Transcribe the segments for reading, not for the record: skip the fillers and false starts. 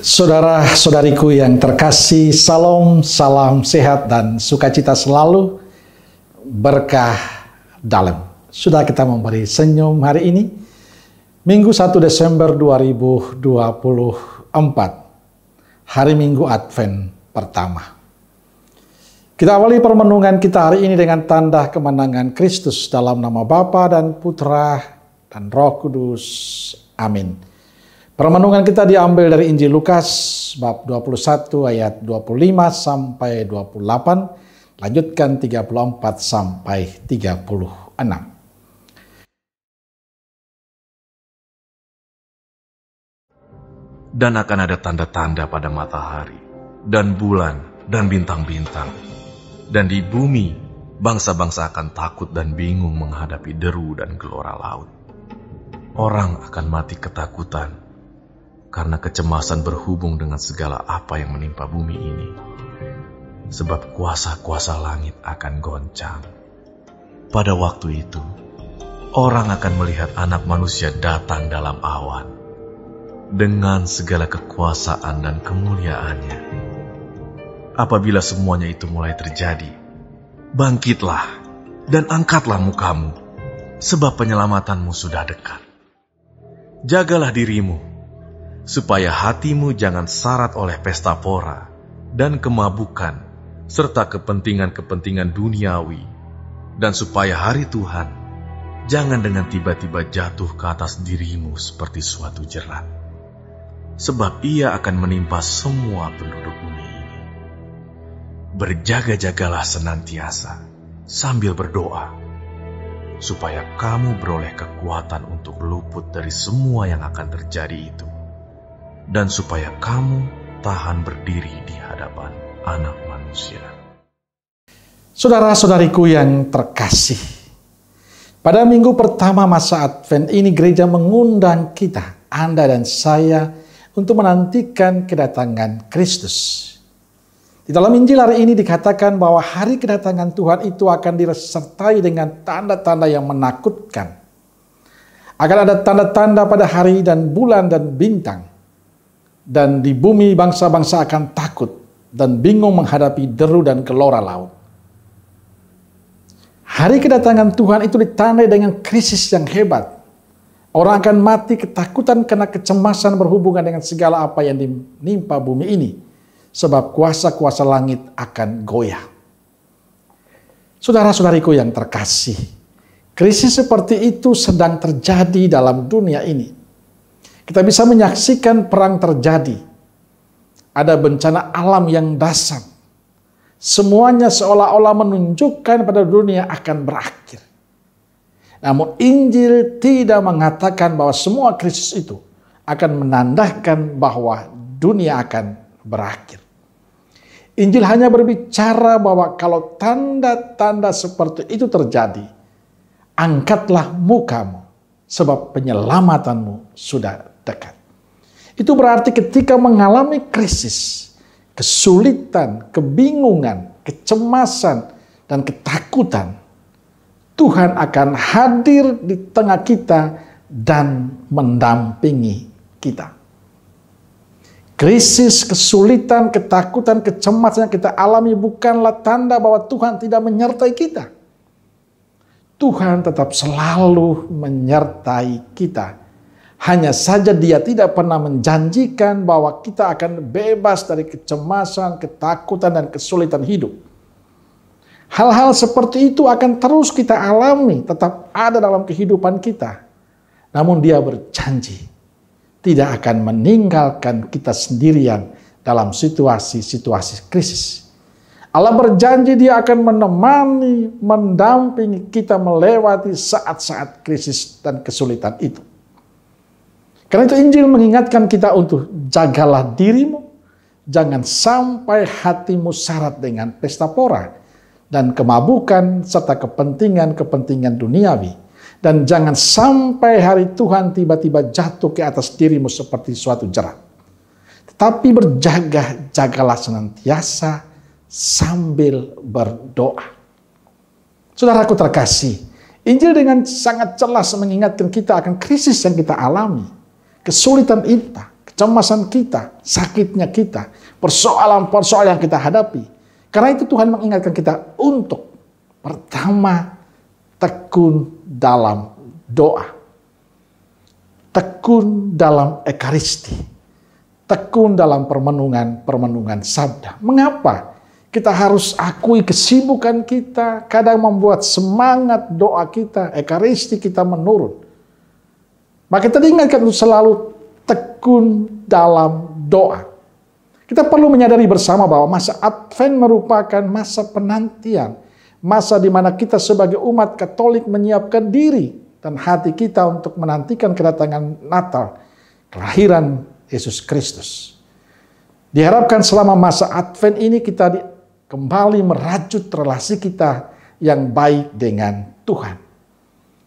Saudara-saudariku yang terkasih, salam, salam sehat dan sukacita selalu, berkah dalam. Sudah kita memberi senyum hari ini, Minggu 1 Desember 2024, hari Minggu Advent pertama. Kita awali permenungan kita hari ini dengan tanda kemenangan Kristus dalam nama Bapa dan Putra dan Roh Kudus. Amin. Permenungan kita diambil dari Injil Lukas bab 21 ayat 25 sampai 28, lanjutkan 34 sampai 36. Dan akan ada tanda-tanda pada matahari, dan bulan, dan bintang-bintang. Dan di bumi, bangsa-bangsa akan takut dan bingung menghadapi deru dan gelora laut. Orang akan mati ketakutan, karena kecemasan berhubung dengan segala apa yang menimpa bumi ini. Sebab kuasa-kuasa langit akan goncang. Pada waktu itu, orang akan melihat Anak Manusia datang dalam awan, dengan segala kekuasaan dan kemuliaannya. Apabila semuanya itu mulai terjadi, bangkitlah dan angkatlah mukamu, sebab penyelamatanmu sudah dekat. Jagalah dirimu, supaya hatimu jangan syarat oleh pesta pora dan kemabukan, serta kepentingan-kepentingan duniawi, dan supaya hari Tuhan jangan dengan tiba-tiba jatuh ke atas dirimu seperti suatu jerat. Sebab ia akan menimpa semua penduduk bumi ini. Berjaga-jagalah senantiasa sambil berdoa, supaya kamu beroleh kekuatan untuk luput dari semua yang akan terjadi itu, dan supaya kamu tahan berdiri di hadapan Anak Manusia. Saudara-saudariku yang terkasih, pada minggu pertama masa Advent ini gereja mengundang kita, Anda dan saya, untuk menantikan kedatangan Kristus. Di dalam Injil hari ini dikatakan bahwa hari kedatangan Tuhan itu akan disertai dengan tanda-tanda yang menakutkan. Akan ada tanda-tanda pada hari dan bulan dan bintang. Dan di bumi bangsa-bangsa akan takut dan bingung menghadapi deru dan gelora laut. Hari kedatangan Tuhan itu ditandai dengan krisis yang hebat. Orang akan mati ketakutan karena kecemasan berhubungan dengan segala apa yang menimpa bumi ini. Sebab kuasa-kuasa langit akan goyah. Saudara-saudariku yang terkasih, krisis seperti itu sedang terjadi dalam dunia ini. Kita bisa menyaksikan perang terjadi. Ada bencana alam yang dahsyat. Semuanya seolah-olah menunjukkan pada dunia akan berakhir. Namun Injil tidak mengatakan bahwa semua krisis itu akan menandakan bahwa dunia akan berakhir. Injil hanya berbicara bahwa kalau tanda-tanda seperti itu terjadi, angkatlah mukamu, sebab penyelamatanmu sudah dekat. Itu berarti ketika mengalami krisis, kesulitan, kebingungan, kecemasan, dan ketakutan, Tuhan akan hadir di tengah kita dan mendampingi kita. Krisis, kesulitan, ketakutan, kecemasan yang kita alami bukanlah tanda bahwa Tuhan tidak menyertai kita. Tuhan tetap selalu menyertai kita. Hanya saja Dia tidak pernah menjanjikan bahwa kita akan bebas dari kecemasan, ketakutan, dan kesulitan hidup. Hal-hal seperti itu akan terus kita alami, tetap ada dalam kehidupan kita. Namun Dia berjanji tidak akan meninggalkan kita sendirian dalam situasi-situasi krisis. Allah berjanji Dia akan menemani, mendampingi kita melewati saat-saat krisis dan kesulitan itu. Karena itu Injil mengingatkan kita untuk jagalah dirimu, jangan sampai hatimu syarat dengan pesta pora dan kemabukan serta kepentingan-kepentingan duniawi. Dan jangan sampai hari Tuhan tiba-tiba jatuh ke atas dirimu seperti suatu jerat. Tetapi berjaga-jagalah senantiasa sambil berdoa. Saudaraku terkasih, Injil dengan sangat jelas mengingatkan kita akan krisis yang kita alami. Kesulitan kita, kecemasan kita, sakitnya kita, persoalan-persoalan yang kita hadapi. Karena itu Tuhan mengingatkan kita untuk pertama, tekun dalam doa. Tekun dalam ekaristi. Tekun dalam permenungan sabda. Mengapa? Kita harus akui kesibukan kita, kadang membuat semangat doa kita, ekaristi kita menurun. Maka kita diingatkan untuk selalu tekun dalam doa. Kita perlu menyadari bersama bahwa masa Advent merupakan masa penantian. Masa di mana kita sebagai umat Katolik menyiapkan diri dan hati kita untuk menantikan kedatangan Natal, kelahiran Yesus Kristus. Diharapkan selama masa Advent ini kita kembali merajut relasi kita yang baik dengan Tuhan.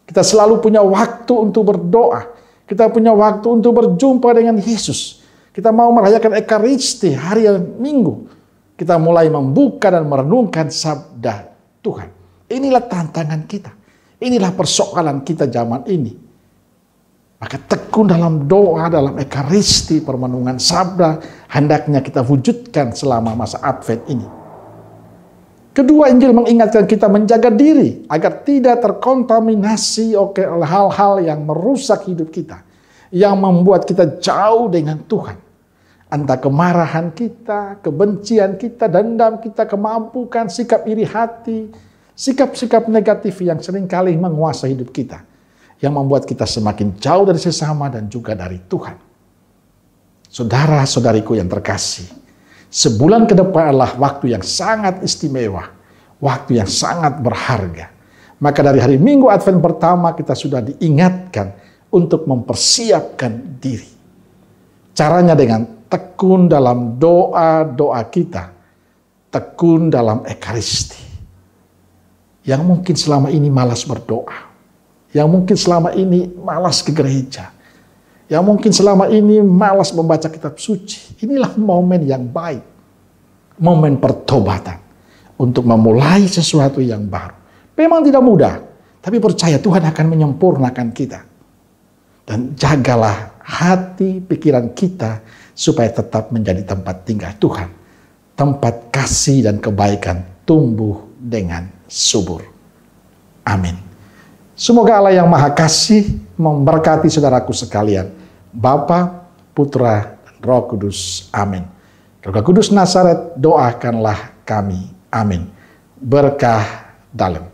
Kita selalu punya waktu untuk berdoa. Kita punya waktu untuk berjumpa dengan Yesus. Kita mau merayakan Ekaristi hari Minggu. Kita mulai membuka dan merenungkan sabda Tuhan. Inilah tantangan kita. Inilah persoalan kita zaman ini. Maka tekun dalam doa, dalam Ekaristi, permenungan sabda, hendaknya kita wujudkan selama masa Advent ini. Kedua, Injil mengingatkan kita menjaga diri agar tidak terkontaminasi oleh hal-hal yang merusak hidup kita, yang membuat kita jauh dengan Tuhan. Entah kemarahan kita, kebencian kita, dendam kita, kemampukan, sikap iri hati, sikap-sikap negatif yang seringkali menguasai hidup kita, yang membuat kita semakin jauh dari sesama dan juga dari Tuhan. Saudara-saudariku yang terkasih, sebulan ke depan adalah waktu yang sangat istimewa, waktu yang sangat berharga. Maka dari hari Minggu Advent pertama kita sudah diingatkan untuk mempersiapkan diri. Caranya dengan tekun dalam doa-doa kita, tekun dalam Ekaristi. Yang mungkin selama ini malas berdoa, yang mungkin selama ini malas ke gereja, yang mungkin selama ini malas membaca kitab suci. Inilah momen yang baik. Momen pertobatan. Untuk memulai sesuatu yang baru. Memang tidak mudah. Tapi percaya Tuhan akan menyempurnakan kita. Dan jagalah hati, pikiran kita. Supaya tetap menjadi tempat tinggal Tuhan. Tempat kasih dan kebaikan tumbuh dengan subur. Amin. Semoga Allah yang Maha Kasih memberkati saudaraku sekalian, Bapa, Putra, dan Roh Kudus. Amin. Roh Kudus Nazaret, doakanlah kami. Amin. Berkah dalam.